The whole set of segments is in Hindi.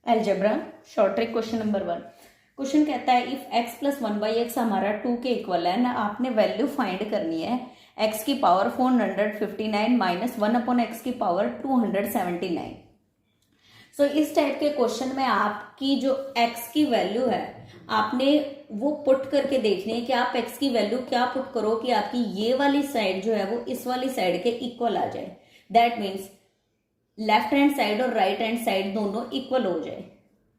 Algebra short trick question number 1। Question कहता है इफ x प्लस 1/x हमारा 2 के इक्वल है ना, आपने वैल्यू फाइंड करनी है x की पावर 459 माइनस 1 अपॉन x की पावर 279। सो इस टाइप के क्वेश्चन में आपकी जो x की वैल्यू है आपने वो पुट करके देखनी है कि आप x की वैल्यू क्या पुट करो कि आपकी ये वाली साइड जो है वो इस वाली साइड के इक्वल आ जाए। That means left hand side और राइट हैंड साइड दोनों इक्वल हो जाए।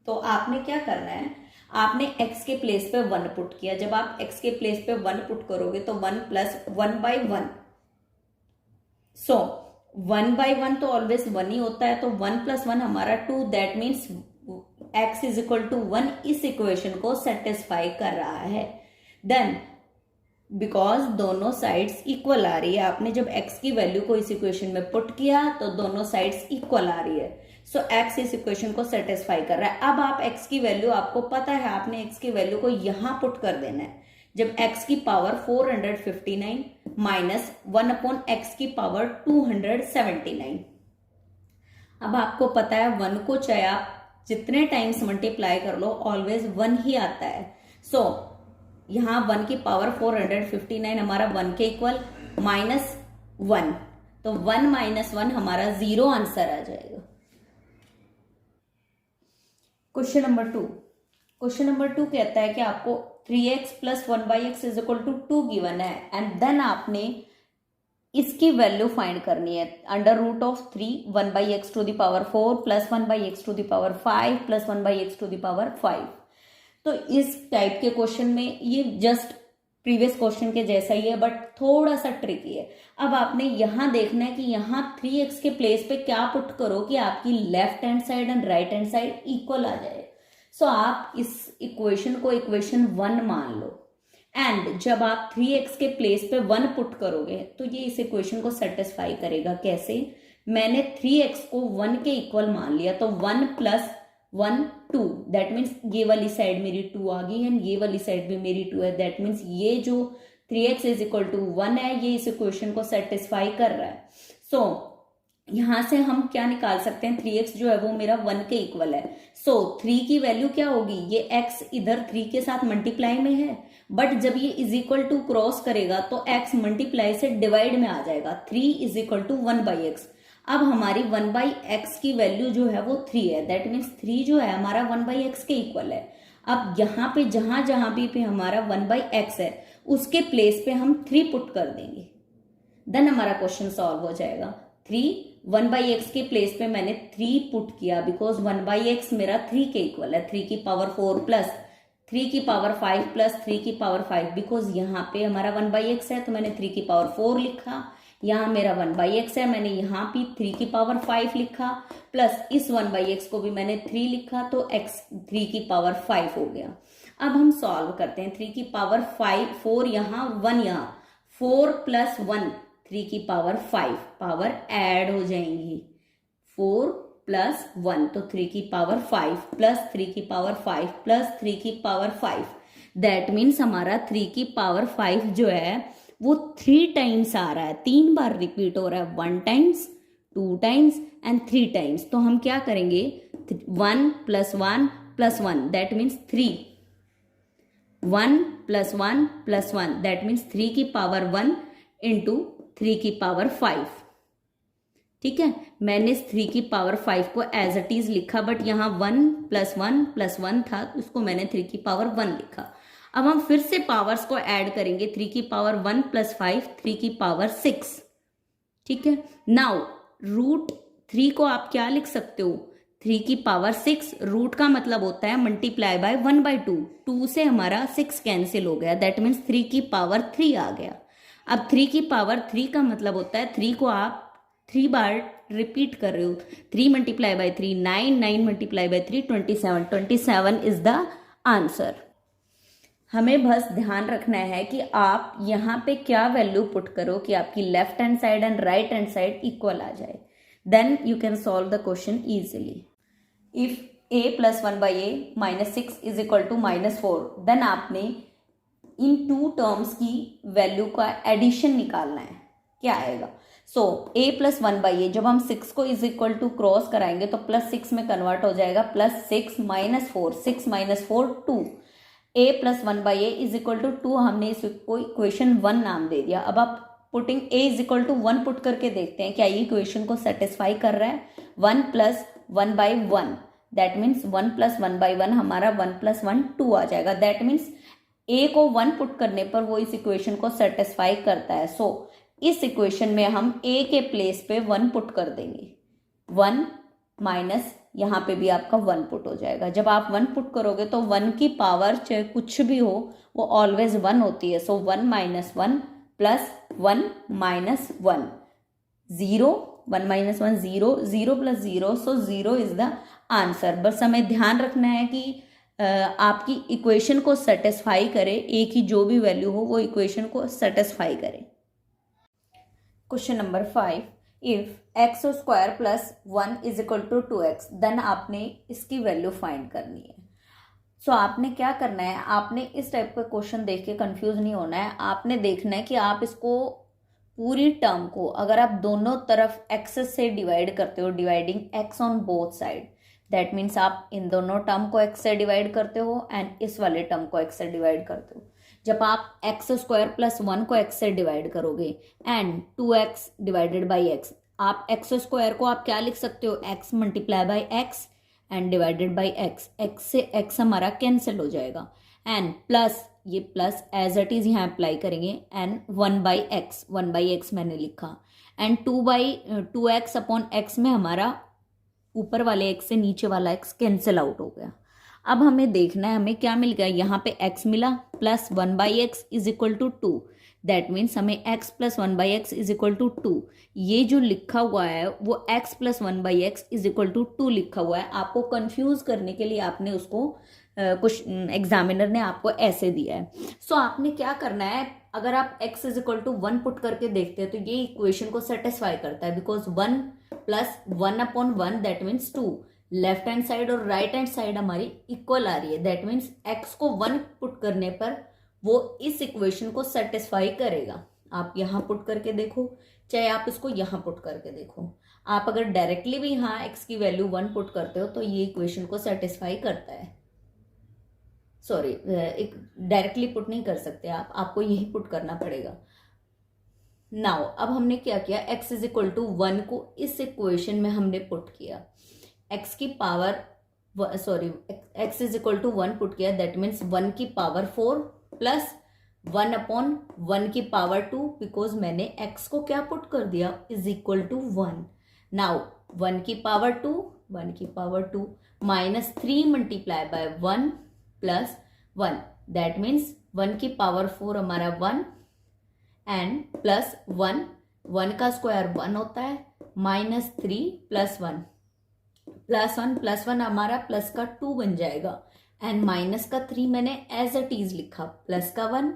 तो आपने क्या करना है, आपने x के प्लेस पे 1 पुट किया। जब आप x के प्लेस पे 1 पुट करोगे तो 1 प्लस 1/1। सो 1/1 तो ऑलवेज 1 ही होता है, तो 1 प्लस 1 हमारा 2। That means x is equal to 1 इस इक्वेशन को सेटिस्फाई कर रहा है। देन बिकॉज दोनों साइड्स इक्वल आ रही है, आपने जब x की वैल्यू को इस इक्वेशन में पुट किया तो दोनों साइड्स इक्वल आ रही है। सो x इस इक्वेशन को सेटिस्फाई कर रहा है। अब आप x की वैल्यू, आपको पता है आपने x की वैल्यू को यहां पुट कर देना है। जब x की पावर 459 माइनस 1 अपॉन x की पावर 279। अब आपको पता है 1 को चाहे आप जितने टाइम्स मल्टीप्लाई कर लो ऑलवेज 1 ही आता है। सो यहां 1 की पावर 459 हमारा 1 के इक्वल माइनस 1, तो 1 माइनस 1 हमारा 0 आंसर आ जाएगा। Question number 2। क्वेश्चन नंबर 2 कहता है कि आपको 3x plus 1/x is equal to 2 given है एंड देन आपने इसकी वैल्यू फाइंड करनी है। Under root of 3 1/x to the power 4 plus 1/x to the power 5 plus 1/x to the power 5। तो इस टाइप के क्वेश्चन में ये जस्ट प्रीवियस क्वेश्चन के जैसा ही है बट थोड़ा सा ट्रिकी है। अब आपने यहां देखना है कि यहां 3x के प्लेस पे क्या पुट करो कि आपकी left hand side and right hand side equal आ जाए। सो आप इस इक्वेशन को इक्वेशन 1 मान लो एंड जब आप 3x के प्लेस पे 1 पुट करोगे तो ये इस इक्वेशन को सेटिस्फाई करेगा। कैसे? मैंने 3x को 1 के इक्वल मान लिया, तो 1 प्लस 1 2। दैट मीन्स ये वाली साइड मेरी 2 आ गई एंड ये वाली साइड भी मेरी 2 है। दैट मीन्स ये जो 3x इज इक्वल टू 1 है ये इस इक्वेशन को सेटिस्फाई कर रहा है। सो यहां से हम क्या निकाल सकते हैं, 3x जो है वो मेरा 1 के इक्वल है। सो 3 की वैल्यू क्या होगी, ये x इधर 3 के साथ मल्टीप्लाई में है बट जब ये इज इक्वल टू क्रॉस करेगा तो x मल्टीप्लाई से डिवाइड में आ जाएगा। 3 इज इक्वल टू 1/x। अब हमारी 1/x की वैल्यू जो है वो 3 है। दैट मीन्स 3 जो है हमारा 1/x के इक्वल है। अब यहाँ पे जहां जहां भी हमारा 1/x है उसके प्लेस पे हम 3 पुट कर देंगे, देन हमारा क्वेश्चन सॉल्व हो जाएगा। 3 1/x के प्लेस पे मैंने 3 पुट किया बिकॉज 1/x मेरा 3 के इक्वल है। 3 की पावर 4 प्लस 3 की पावर 5 प्लस 3 की पावर 5। बिकॉज यहाँ पे हमारा 1/x है तो मैंने 3 की पावर 4 लिखा। यहाँ मेरा 1/x है, मैंने यहाँ भी 3 की पावर 5 लिखा प्लस इस 1/x को भी मैंने 3 लिखा तो x 3 की पावर 5 हो गया। अब हम सॉल्व करते हैं। 3 की पावर 5 4 यहाँ 1 यहाँ 4 प्लस 1 3 की पावर 5 पावर ऐड हो जाएंगी। 4 प्लस 1 तो 3 की पावर 5 प्लस 3 की पावर 5 प्लस 3 की पावर 5। दैट मीन्स हमारा 3 की पावर 5 जो है वो 3 टाइम्स आ रहा है, 3 बार रिपीट हो रहा है। 1 टाइम्स 2 टाइम्स एंड 3 टाइम्स। तो हम क्या करेंगे, 1 plus 1 plus 1 that means 3। 1 plus 1 plus 1 that means 3 की पावर 1 इंटू 3 की पावर 5। ठीक है, मैंने इस 3 की पावर 5 को एज इट इज लिखा बट यहाँ 1 प्लस 1 प्लस 1 था उसको मैंने 3 की पावर 1 लिखा। अब हम फिर से पावर्स को ऐड करेंगे। 3 की पावर 1 प्लस 5 3 की पावर 6। ठीक है, नाउ रूट 3 को आप क्या लिख सकते हो, 3 की पावर 6। रूट का मतलब होता है मल्टीप्लाई बाय 1/2। 2 से हमारा 6 कैंसिल हो गया। दैट मीन्स 3 की पावर 3 आ गया। अब 3 की पावर 3 का मतलब होता है 3 को आप 3 बार रिपीट कर रहे हो। 3 multiply by 3 9, 9 multiply by 3 27। 27 is the answer. हमें बस ध्यान रखना है कि आप यहाँ पे क्या वैल्यू पुट करो कि आपकी left hand side and right hand side equal आ जाए। Then you can solve the question easily. If a plus 1/a minus 6 is equal to -4 then आपने इन 2 टर्म्स की वैल्यू का एडिशन निकालना है। क्या आएगा, सो a प्लस 1/a, जब हम 6 को इज इक्वल टू क्रॉस कराएंगे तो +6 में कन्वर्ट हो जाएगा, +6 - 4, 6 - 4 2, a plus 1/a is equal to 2, हमने इसको इक्वेशन 1 नाम दे दिया। अब आप putting a is equal to 1 put करके देखते हैं क्या ये इक्वेशन को सेटिस्फाई कर रहा है। 1 + 1/1, दैट मीन्स 1 + 1/1 हमारा 1 + 1 2 आ जाएगा। दैट मीन्स a को 1 पुट करने पर वो इस इक्वेशन को सेटिस्फाई करता है। सो इस इक्वेशन में हम a के प्लेस पे 1 पुट कर देंगे, 1 माइनस यहाँ पे भी आपका 1 पुट हो जाएगा। जब आप 1 पुट करोगे तो 1 की पावर चाहे कुछ भी हो वो ऑलवेज 1 होती है। सो 1 - 1 + 1 - 1 0, 1 - 1 0, 0 + 0, सो 0 इज द आंसर। बस हमें ध्यान रखना है कि आपकी इक्वेशन को सेटिस्फाई करे, a की जो भी वैल्यू हो वो इक्वेशन को सेटिस्फाई करे। Question number 5, if x² + 1 is equal to 2x, then आपने इसकी वैल्यू फाइंड करनी है। सो आपने क्या करना है, आपने इस टाइप का क्वेश्चन देख के कंफ्यूज नहीं होना है। आपने देखना है कि आप इसको पूरी टर्म को अगर आप दोनों तरफ x से डिवाइड करते हो, dividing x on both side, that means आप इन दोनों टर्म को x से डिवाइड करते हो एंड इस वाले टर्म को x से डिवाइड करते हो। जब आप x² + 1 को x से डिवाइड करोगे and 2x divided by x, आप x² को आप क्या लिख सकते हो, x × x and divided by x, x से x हमारा कैंसिल हो जाएगा एंड प्लस ये प्लस एज इट इज यहाँ अप्लाई करेंगे एंड 1/x, 1/x मैंने लिखा एंड 2x अपॉन x में हमारा ऊपर वाले x से नीचे वाला x कैंसिल आउट हो गया। अब हमें देखना है हमें क्या मिल गया, यहाँ पे x मिला plus 1/x is equal to 2, that means हमें x + 1/x is equal to 2। ये जो लिखा हुआ है वो x + 1/x is equal to 2 लिखा हुआ है। आपको कंफ्यूज करने के लिए आपने उसको कुछ एग्जामिनर ने आपको ऐसे दिया है। सो आपने क्या करना है, अगर आप x is equal to 1 put करके देखते हैं तो ये इक्वेशन को सेटिस्फाई करता है, because 1 + 1/1 that means 2। Left hand side और राइट हैंड साइड हमारी इक्वल आ रही है, दैट मीन्स x को 1 पुट करने पर वो इस इक्वेशन को सेटिस्फाई करेगा। आप यहाँ पुट करके देखो, चाहे आप इसको यहाँ पुट करके देखो। आप अगर डायरेक्टली भी यहाँ x की वैल्यू 1 पुट करते हो तो ये इक्वेशन को सेटिस्फाई करता है। सॉरी, एक डायरेक्टली पुट नहीं कर सकते आप, आपको यही पुट करना पड़ेगा। नाउ अब हमने क्या किया, x इज इक्वल टू 1 को इस इक्वेशन में हमने पुट किया, x की power x is equal to 1 put किया, दैट मीन्स 1 की पावर 4 प्लस 1/1 की पावर 2, बिकॉज मैंने x को क्या पुट कर दिया, इज इक्वल टू 1। नाउ 1 की पावर 2, 1 की power 2 minus 3 × 1 plus 1, that means 1 की पावर 4 हमारा 1 एंड प्लस 1, 1 का स्क्वायर 1 होता है, माइनस 3 प्लस 1 प्लस 1 हमारा प्लस का 2 बन जाएगा एंड माइनस का 3 मैंने एज इट इज लिखा, प्लस का 1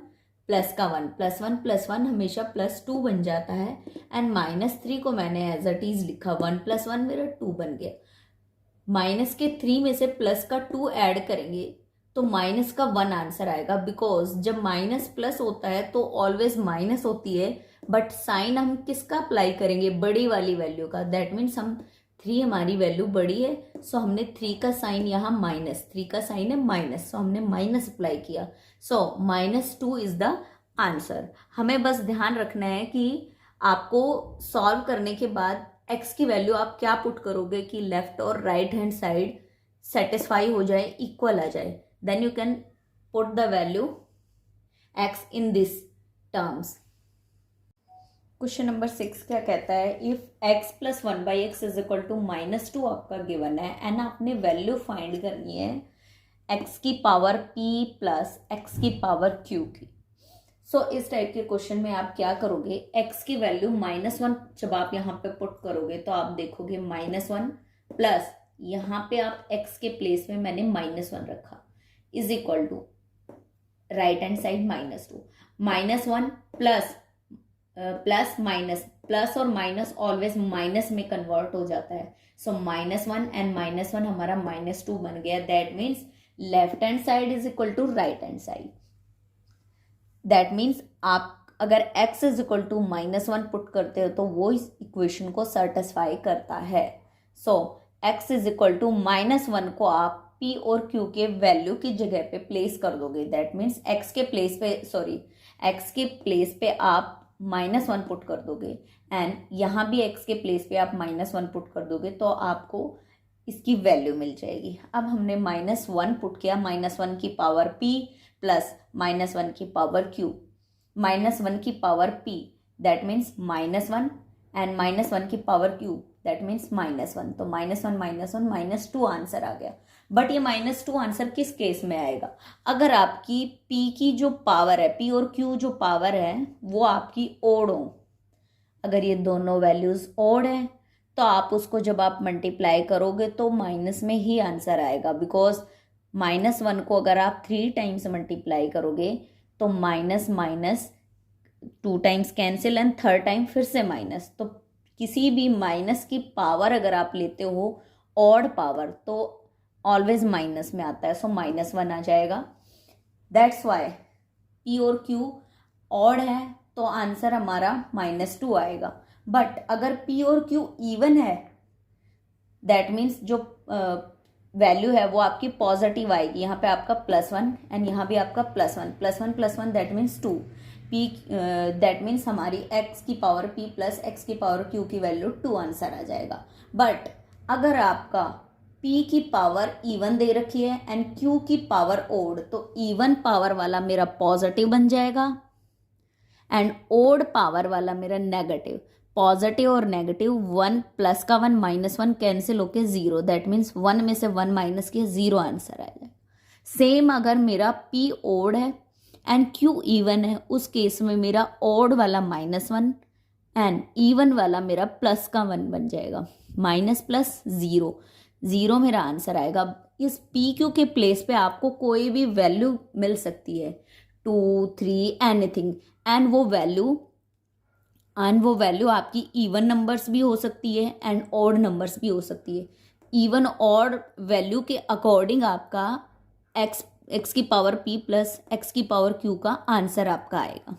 प्लस का 1, प्लस 1 हमेशा प्लस 2 बन जाता है एंड माइनस 3 को मैंने एज इट इज लिखा, 1 + 1 मेरा 2 बन गया। माइनस के 3 में से प्लस का 2 ऐड करेंगे तो माइनस का 1 आंसर आएगा, बिकॉज जब माइनस प्लस होता है तो ऑलवेज माइनस होती है, बट साइन हम किसका अप्लाई करेंगे, बड़ी वाली वैल्यू का, दैट मीन्स हम 3 हमारी वैल्यू बड़ी है, सो हमने 3 का साइन यहाँ माइनस, 3 का साइन है माइनस, सो हमने माइनस अप्लाई किया, सो -2 इज द आंसर। हमें बस ध्यान रखना है कि आपको सॉल्व करने के बाद x की वैल्यू आप क्या पुट करोगे कि लेफ्ट और राइट हैंड साइड सेटिस्फाई हो जाए, इक्वल आ जाए, then you can put the value x in this terms। Question number 6 क्या कहता है, if x + 1/x is equal to -2 आपका गिवन है एंड आपने वैल्यू फाइंड करनी है x की पावर p प्लस x की पावर q की। सो इस टाइप के क्वेश्चन में आप क्या करोगे, x की वैल्यू -1 जब आप यहाँ पे पुट करोगे तो आप देखोगे -1 प्लस यहाँ पे आप x के प्लेस में मैंने -1 रखा is equal to right hand side -2, -1 plus plus minus, plus और माइनस ऑलवेज माइनस में कन्वर्ट हो जाता है, सो -1 एंड -1 हमारा -2 बन गया, that means left hand side is equal to right hand side. That means आप अगर x is equal to -1 put करते हो तो वो इस इक्वेशन को सेटिस्फाई करता है। सो x इज इक्वल टू -1 को आप p और q के वैल्यू की जगह पे प्लेस कर दोगे। दैट मीन्स x के प्लेस पे आप -1 पुट कर दोगे एंड यहाँ भी x के प्लेस पे आप -1 पुट कर दोगे तो आपको इसकी वैल्यू मिल जाएगी। अब हमने -1 पुट किया, -1 की पावर p प्लस -1 की पावर q, -1 की power p that means -1 and -1 की पावर q दैट मीन्स -1, तो -1 -2 आंसर आ गया। बट ये -2 आंसर किस केस में आएगा? अगर आपकी p की जो पावर है, p और q जो पावर है वो आपकी ओड हो। अगर ये दोनों वैल्यूज ओड है तो आप उसको जब आप मल्टीप्लाई करोगे तो माइनस में ही आंसर आएगा, बिकॉज -1 को अगर आप 3 टाइम्स मल्टीप्लाई करोगे तो minus 2 times cancel and third time फिर से माइनस, तो किसी भी माइनस की पावर अगर आप लेते हो ऑड पावर तो ऑलवेज माइनस में आता है, सो -1 आ जाएगा। दैट्स वाई p और q ऑड है तो आंसर हमारा -2 आएगा। बट अगर p और q इवन है दैट मीन्स जो वैल्यू है वो आपकी पॉजिटिव आएगी। यहाँ पे आपका +1 एंड यहाँ भी आपका +1 that means 2 p that means हमारी x की पावर p प्लस x की पावर q की वैल्यू 2 आंसर आ जाएगा। बट अगर आपका p की पावर इवन दे रखी है एंड q की पावर ओड, तो इवन पावर वाला मेरा पॉजिटिव बन जाएगा एंड ओड पावर वाला मेरा नेगेटिव। पॉजिटिव और नेगेटिव 1 प्लस का 1 -1 कैंसिल होके 0, दैट मीन्स 1 में से 1 माइनस किया 0 आंसर आ जाएगा। सेम अगर मेरा p ओड है एंड q इवन है, उस केस में मेरा ओड वाला -1 एंड इवन वाला मेरा प्लस का 1 बन जाएगा। माइनस प्लस 0 मेरा आंसर आएगा। इस p q के प्लेस पे आपको कोई भी वैल्यू मिल सकती है, 2 3 एनीथिंग, एंड वो वैल्यू आपकी इवन नंबर्स भी हो सकती है एंड ऑड नंबर्स भी हो सकती है। इवन ऑड वैल्यू के अकॉर्डिंग आपका x की पावर p प्लस x की पावर q का आंसर आपका आएगा।